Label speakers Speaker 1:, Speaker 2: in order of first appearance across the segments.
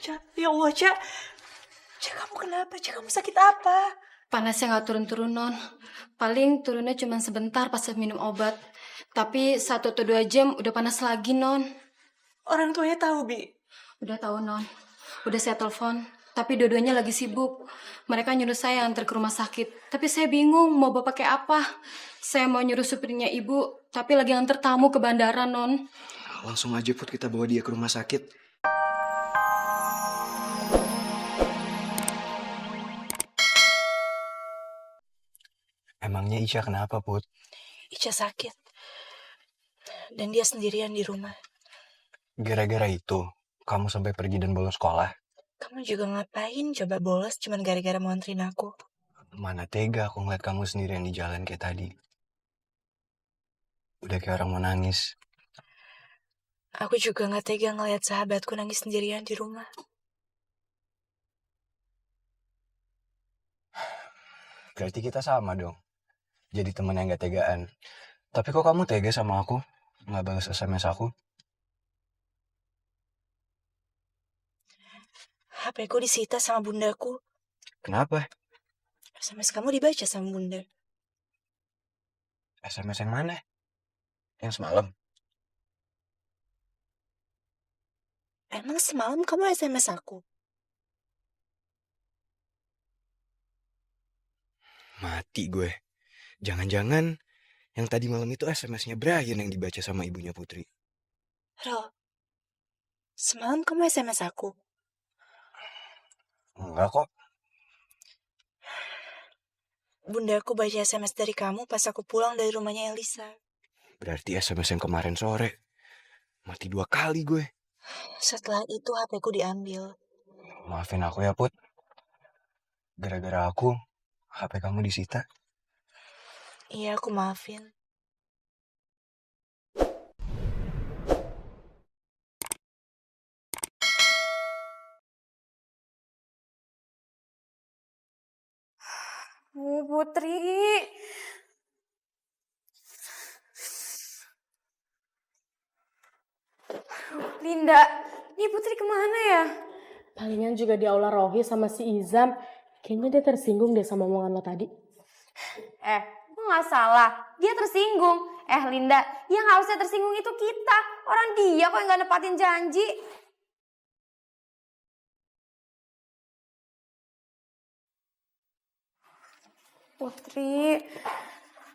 Speaker 1: Ca, ya Allah, Ca. Ca, kamu kenapa? Ca, kamu sakit apa?
Speaker 2: Panasnya gak turun-turun, Non. Paling turunnya cuma sebentar pas minum obat. Tapi 1 atau 2 jam udah panas lagi, Non.
Speaker 1: Orang tuanya tahu, Bi.
Speaker 2: Udah tahu, Non. Udah saya telepon. Tapi dua-duanya lagi sibuk. Mereka nyuruh saya antar ke rumah sakit. Tapi saya bingung mau bawa pakai apa. Saya mau nyuruh supirnya ibu, tapi lagi antar tamu ke bandara, Non.
Speaker 3: Langsung aja Put, kita bawa dia ke rumah sakit. Emangnya Isya kenapa, Put?
Speaker 1: Ica sakit. Dan dia sendirian di rumah.
Speaker 3: Gara-gara itu, kamu sampai pergi dan bolos sekolah?
Speaker 1: Kamu juga ngapain coba bolos cuman gara-gara mau anterin aku?
Speaker 3: Mana tega aku ngeliat kamu sendirian di jalan kayak tadi. Udah kayak orang mau nangis.
Speaker 1: Aku juga gak tega ngeliat sahabatku nangis sendirian di rumah.
Speaker 3: Berarti kita sama dong. Jadi teman yang gak tegaan. Tapi kok kamu tega sama aku? Gak balas SMS aku?
Speaker 1: HP ku disita sama bundaku.
Speaker 3: Kenapa?
Speaker 1: SMS kamu dibaca sama bunda.
Speaker 3: SMS yang mana? Yang semalam?
Speaker 1: Emang semalam kamu SMS aku?
Speaker 3: Mati gue. Jangan-jangan yang tadi malam itu SMS-nya Brian yang dibaca sama ibunya Putri.
Speaker 1: Ro, semalam kamu SMS aku?
Speaker 3: Enggak kok.
Speaker 1: Bundaku baca SMS dari kamu pas aku pulang dari rumahnya Elisa.
Speaker 3: Berarti SMS yang kemarin sore. Mati 2 kali gue.
Speaker 1: Setelah itu HP ku diambil.
Speaker 3: Maafin aku ya Put. Gara-gara aku, HP kamu disita.
Speaker 1: Iya, aku maafin.
Speaker 2: Putri. Linda, ini Putri kemana ya?
Speaker 4: Palingan juga di aula Rohi sama si Izam. Kayaknya dia tersinggung deh sama omongan lo tadi.
Speaker 5: Lo gak salah, dia tersinggung. Linda, yang harusnya tersinggung itu kita. Orang dia kok yang gak nepatin janji. Putri,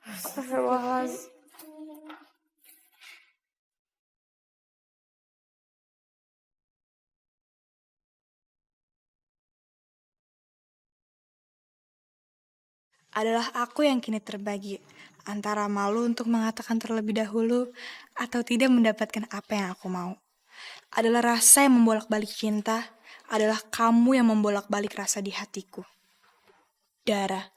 Speaker 5: astagfirullahaladzim.
Speaker 6: Adalah aku yang kini terbagi antara malu untuk mengatakan terlebih dahulu atau tidak mendapatkan apa yang aku mau. Adalah rasa yang membolak-balik cinta, adalah kamu yang membolak-balik rasa di hatiku. Dara.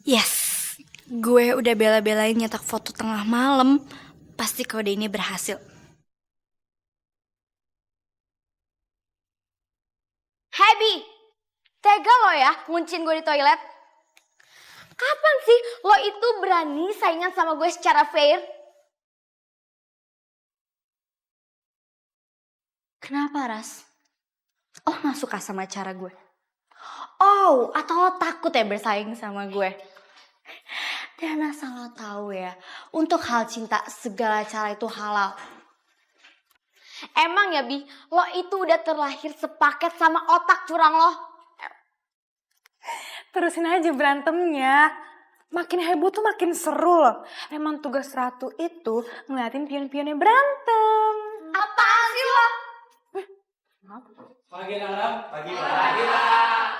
Speaker 6: Yes, gue udah bela-belain nyetak foto tengah malam. Pasti kode ini berhasil.
Speaker 5: Happy, tega lo ya nguncin gue di toilet? Kapan sih lo itu berani saingan sama gue secara fair? Kenapa, Ras? Oh, gak suka sama cara gue? Oh, atau lo takut ya bersaing sama gue? Dan asal lo tahu ya, untuk hal cinta segala cara itu halal. Emang ya Bi, lo itu udah terlahir sepaket sama otak curang lo?
Speaker 4: Terusin aja berantemnya. Makin heboh tuh makin seru loh. Emang tugas Ratu itu ngeliatin pion-pionnya berantem.
Speaker 5: Apaan sih lo?
Speaker 7: Pagi Nara, pagi Pak.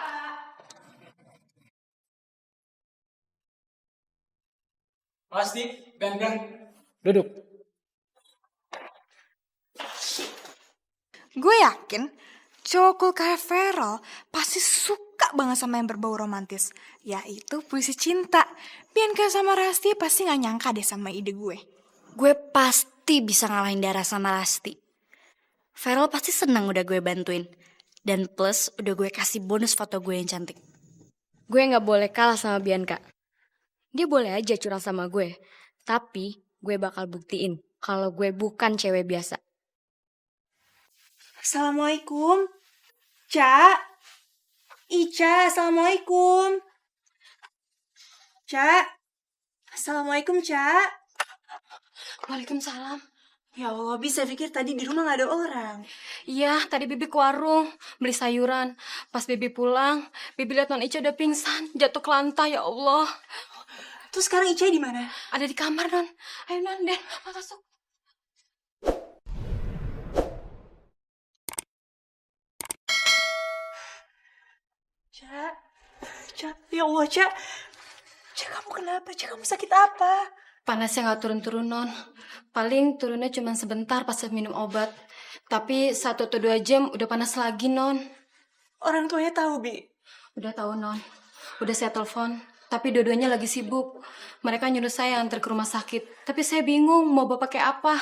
Speaker 7: Pasti, gan. Duduk.
Speaker 6: Gue yakin cowok kayak Feral pasti suka banget sama yang berbau romantis, yaitu puisi cinta. Bianca sama Rasti pasti gak nyangka deh sama ide gue.
Speaker 5: Gue pasti bisa ngalahin Dara sama Rasti. Feral pasti senang udah gue bantuin. Dan plus udah gue kasih bonus foto gue yang cantik. Gue gak boleh kalah sama Bianca.
Speaker 2: Dia boleh aja curang sama gue. Tapi gue bakal buktiin kalau gue bukan cewek biasa.
Speaker 6: Assalamualaikum. Ca. Ica, assalamualaikum. Ca. Assalamualaikum, Ca.
Speaker 2: Waalaikumsalam.
Speaker 6: Ya Allah, bisa pikir tadi di rumah gak ada orang.
Speaker 2: Iya, tadi Bibi ke warung beli sayuran. Pas Bibi pulang, Bibi lihat Non Ica udah pingsan, jatuh ke lantai, ya Allah.
Speaker 6: Terus sekarang Ica di mana?
Speaker 2: Ada di kamar, Non. Ayo, Non, Den, masuk.
Speaker 6: Ca. Ca, ya Allah, Ca. Ca, kamu kenapa? Ca, kamu sakit apa?
Speaker 2: Panasnya nggak turun-turun, Non. Paling turunnya cuma sebentar pas minum obat. Tapi 1 atau 2 jam udah panas lagi, Non.
Speaker 6: Orang tuanya tahu, Bi.
Speaker 2: Udah tahu, Non. Udah saya telepon. Tapi dua-duanya lagi sibuk. Mereka nyuruh saya antar ke rumah sakit. Tapi saya bingung mau bawa pakai apa.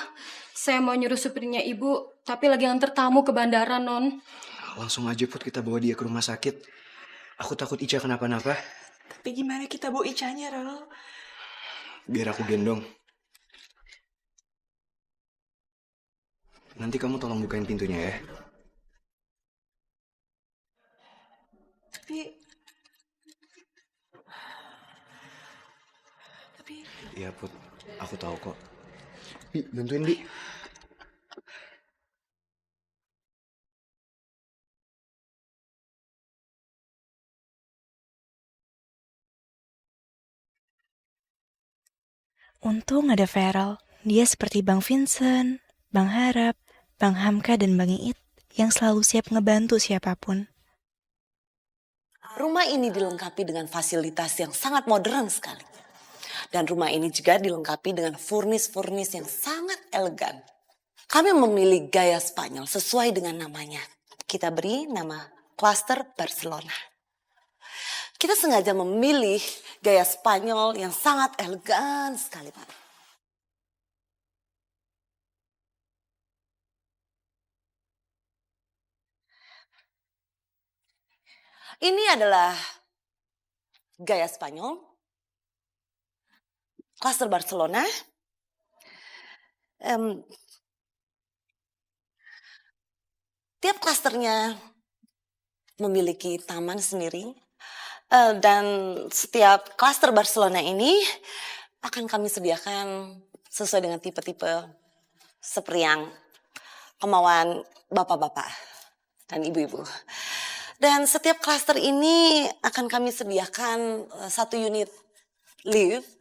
Speaker 2: Saya mau nyuruh supirnya ibu, tapi lagi antar tamu ke bandara, Non.
Speaker 3: Langsung aja Put kita bawa dia ke rumah sakit. Aku takut Ica kenapa-napa.
Speaker 6: Tapi gimana kita bawa Icanya, Rol?
Speaker 3: Biar aku gendong. Nanti kamu tolong bukain pintunya ya.
Speaker 6: Tapi...
Speaker 3: Iya Put, aku tahu kok. Bi, bantuin Bi.
Speaker 8: Untung ada Feral. Dia seperti Bang Vincent, Bang Harap, Bang Hamka, dan Bang Iit yang selalu siap ngebantu siapapun.
Speaker 9: Rumah ini dilengkapi dengan fasilitas yang sangat modern sekali. Dan rumah ini juga dilengkapi dengan furnis-furnis yang sangat elegan. Kami memilih gaya Spanyol sesuai dengan namanya. Kita beri nama Cluster Barcelona. Kita sengaja memilih gaya Spanyol yang sangat elegan sekali, Pak. Ini adalah gaya Spanyol, Cluster Barcelona. Tiap klasternya memiliki taman sendiri. Dan setiap klaster Barcelona ini akan kami sediakan sesuai dengan tipe-tipe seperti yang kemauan bapak-bapak dan ibu-ibu. Dan setiap klaster ini akan kami sediakan 1 unit lift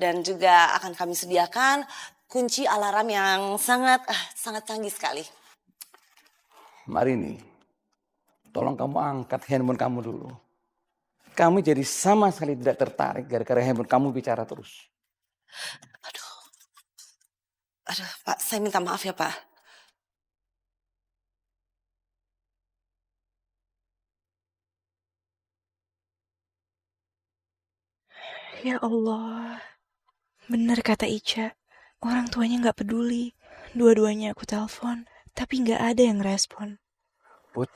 Speaker 9: dan juga akan kami sediakan kunci alarm yang sangat canggih sekali.
Speaker 10: Mari nih, tolong kamu angkat handphone kamu dulu. Kamu jadi sama sekali tidak tertarik gara-gara handphone kamu bicara terus.
Speaker 9: Aduh, Pak, saya minta maaf ya, Pak.
Speaker 8: Ya Allah, bener kata Ica. Orang tuanya gak peduli. Dua-duanya aku telepon, tapi gak ada yang respon.
Speaker 3: Put,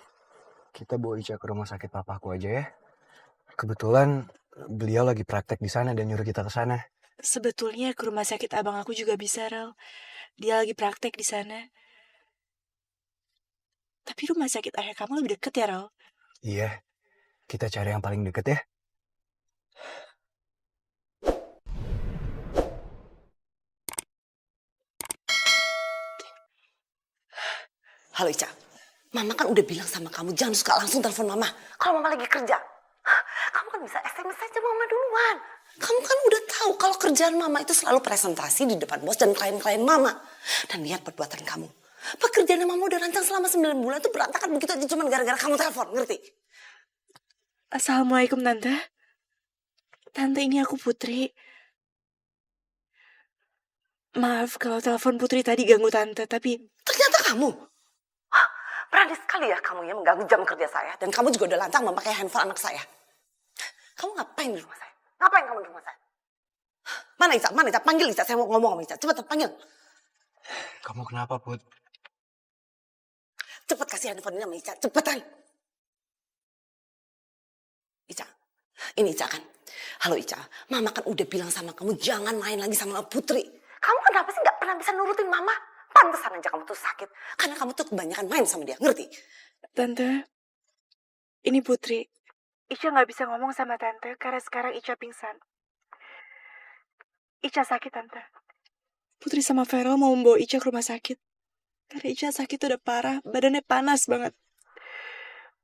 Speaker 3: kita bawa Ica ke rumah sakit papaku aja ya. Kebetulan beliau lagi praktek di sana dan nyuruh kita ke sana.
Speaker 1: Sebetulnya ke rumah sakit abang aku juga bisa, Rel. Dia lagi praktek di sana. Tapi rumah sakit ayah kamu lebih deket ya, Rel?
Speaker 3: Iya, kita cari yang paling deket ya.
Speaker 9: Halo Ica, Mama kan udah bilang sama kamu jangan suka langsung telepon Mama. Kalau Mama lagi kerja, kamu kan bisa SMS aja Mama duluan. Kamu kan udah tahu kalau kerjaan Mama itu selalu presentasi di depan bos dan klien-klien Mama. Dan lihat perbuatan kamu. Pekerjaan Mama udah rancang selama 9 bulan itu berantakan begitu aja cuma gara-gara kamu telepon, ngerti?
Speaker 1: Assalamualaikum, Tante. Tante, ini aku Putri. Maaf kalau telepon Putri tadi ganggu Tante, tapi...
Speaker 9: Ternyata kamu? Berani sekali ya kamu ya mengganggu jam kerja saya. Dan kamu juga udah lancang memakai handphone anak saya. Kamu ngapain di rumah saya? Ngapain kamu di rumah saya? Mana Ica? Mana Ica? Panggil Ica, saya mau ngomong sama Ica. Cepat panggil.
Speaker 3: Kamu kenapa, Put?
Speaker 9: Cepat kasih handphone ini sama Ica. Cepetan. Ica. Ini Ica kan. Halo Ica, Mama kan udah bilang sama kamu jangan main lagi sama Putri. Kamu kenapa sih gak pernah bisa nurutin Mama? Pantesan aja kamu tuh sakit. Karena kamu tuh kebanyakan main sama dia, ngerti?
Speaker 8: Tante, ini Putri. Ica nggak bisa ngomong sama Tante karena sekarang Ica pingsan. Ica sakit, Tante. Putri sama Vero mau membawa Ica ke rumah sakit. Karena Ica sakit udah parah, badannya panas banget.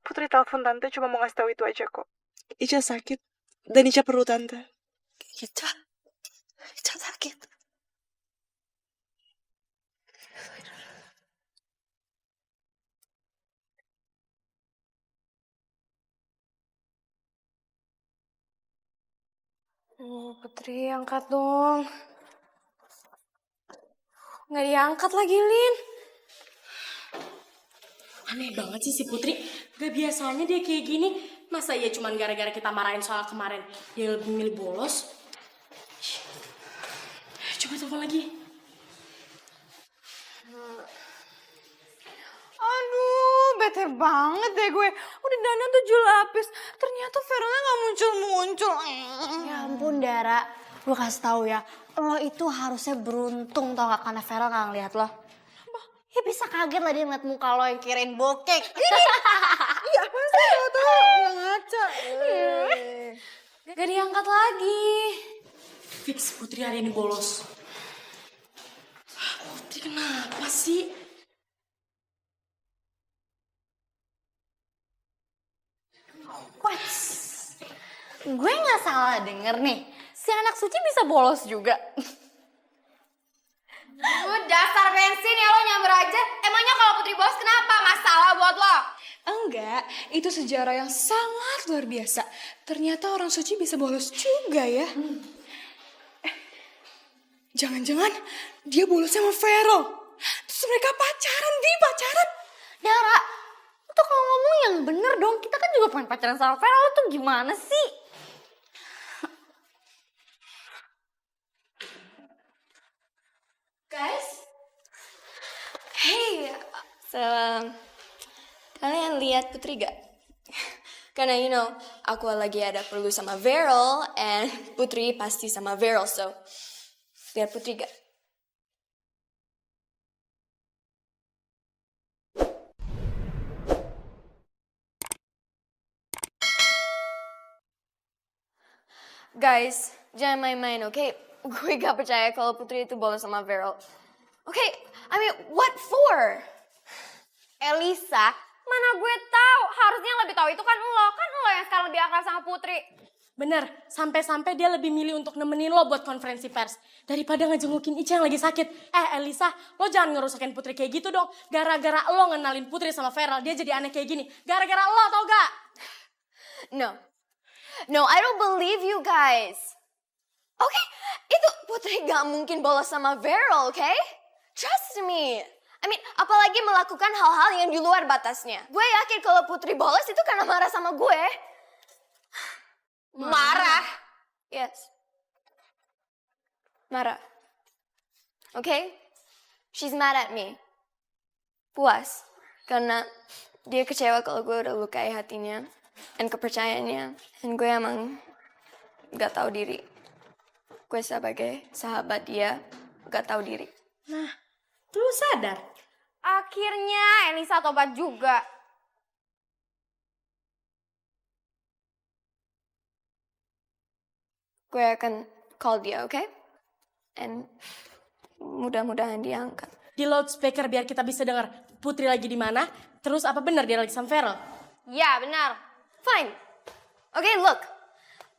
Speaker 8: Putri telepon Tante cuma mau ngasih tahu itu aja kok. Ica sakit, dan Ica perlu Tante.
Speaker 9: Ica sakit.
Speaker 2: Putri, angkat dong. Nggak diangkat lagi, Lin. Aneh banget sih si Putri. Gak biasanya dia kayak gini. Masa iya cuman gara-gara kita marahin soal kemarin dia lebih milih bolos? Coba telepon lagi.
Speaker 4: Aduh, bete banget deh gue. Udah dandan 7 lapis, ternyata Verona gak muncul-muncul.
Speaker 5: Ya ampun Dara, gue kasih tahu ya, lo itu harusnya beruntung tau gak karena Vero gak ngeliat lo. Ya bisa kaget lah dia ngeliat muka lo yang kirain bokek.
Speaker 4: Iya, apa sih tau yang ngaca.
Speaker 2: Gak diangkat lagi. Fix Putri hari ini bolos. Putri kenapa sih?
Speaker 5: What? Gue gak salah denger nih, si anak suci bisa bolos juga.
Speaker 2: Dasar bensin ya lo nyamber aja. Emangnya kalau Putri bolos kenapa? Masalah buat lo?
Speaker 6: Enggak, itu sejarah yang sangat luar biasa. Ternyata orang suci bisa bolos juga ya. Jangan-jangan dia bolos sama Vero. Terus mereka pacaran, pacaran.
Speaker 5: Dara, lo tuh kalau ngomong yang bener dong. Kita kan juga pengen pacaran sama Vero, lo tuh gimana sih?
Speaker 2: Guys?
Speaker 11: Hey, kalian lihat Putri gak? Karena aku lagi ada perlu sama Vero, and Putri pasti sama Vero, so lihat Putri gak? Guys, jangan main-main, oke? Gue gak percaya kalau Putri itu bolos sama Vero. Oke, I mean, what for?
Speaker 2: Elisa, mana gue tahu? Harusnya yang lebih tahu itu kan lo. Kan lo yang sekarang lebih akrab sama Putri. Bener, sampai-sampai dia lebih milih untuk nemenin lo buat konferensi pers. Daripada ngejengukin Ica yang lagi sakit. Elisa, lo jangan ngerusakin Putri kayak gitu dong. Gara-gara lo ngenalin Putri sama Feral, dia jadi aneh kayak gini. Gara-gara lo, tau gak?
Speaker 11: No, I don't believe you guys. Oke, itu Putri gak mungkin bolos sama Vero, oke? Trust me. I mean, apalagi melakukan hal-hal yang di luar batasnya. Gue yakin kalau Putri bolos itu karena marah sama gue. Marah? Yes. Marah. Okay? She's mad at me. Puas. Karena dia kecewa kalau gue udah lukai hatinya dan kepercayaannya. Dan gue emang gak tahu diri. Gue sebagai sahabat dia gak tahu diri.
Speaker 2: Nah, lu sadar? Akhirnya Elisa tobat juga.
Speaker 11: Gue akan call dia, oke? And mudah-mudahan dia angkat.
Speaker 2: Di loudspeaker biar kita bisa dengar Putri lagi di mana. Terus apa benar dia lagi sama Feral?
Speaker 11: Ya, benar. Fine. Oke, look.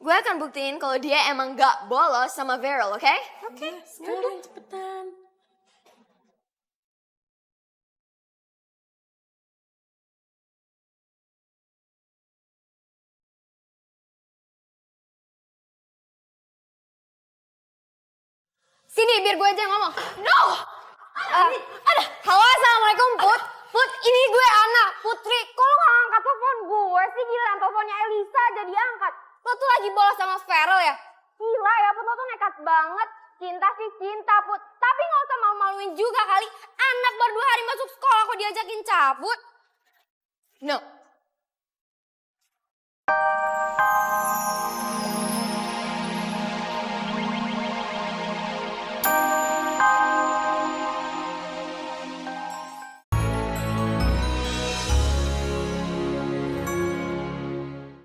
Speaker 11: Gue akan buktiin kalau dia emang gak bolos sama Vero, oke?
Speaker 2: Oke, sekarang cepetan.
Speaker 11: Sini, biar gue aja yang ngomong. No! Ada. Halo, assalamualaikum, Put. Put, ini gue Ana, Putri. Kok lo gak angkat telepon gue sih? Gila, teleponnya Elisa aja diangkat. Lo tuh lagi bolos sama Feral ya? Gila ya, Put. Lo tuh nekat banget. Cinta sih cinta, Put. Tapi gak usah malu-maluin juga kali. Anak baru 2 hari masuk sekolah kok diajakin cabut. No,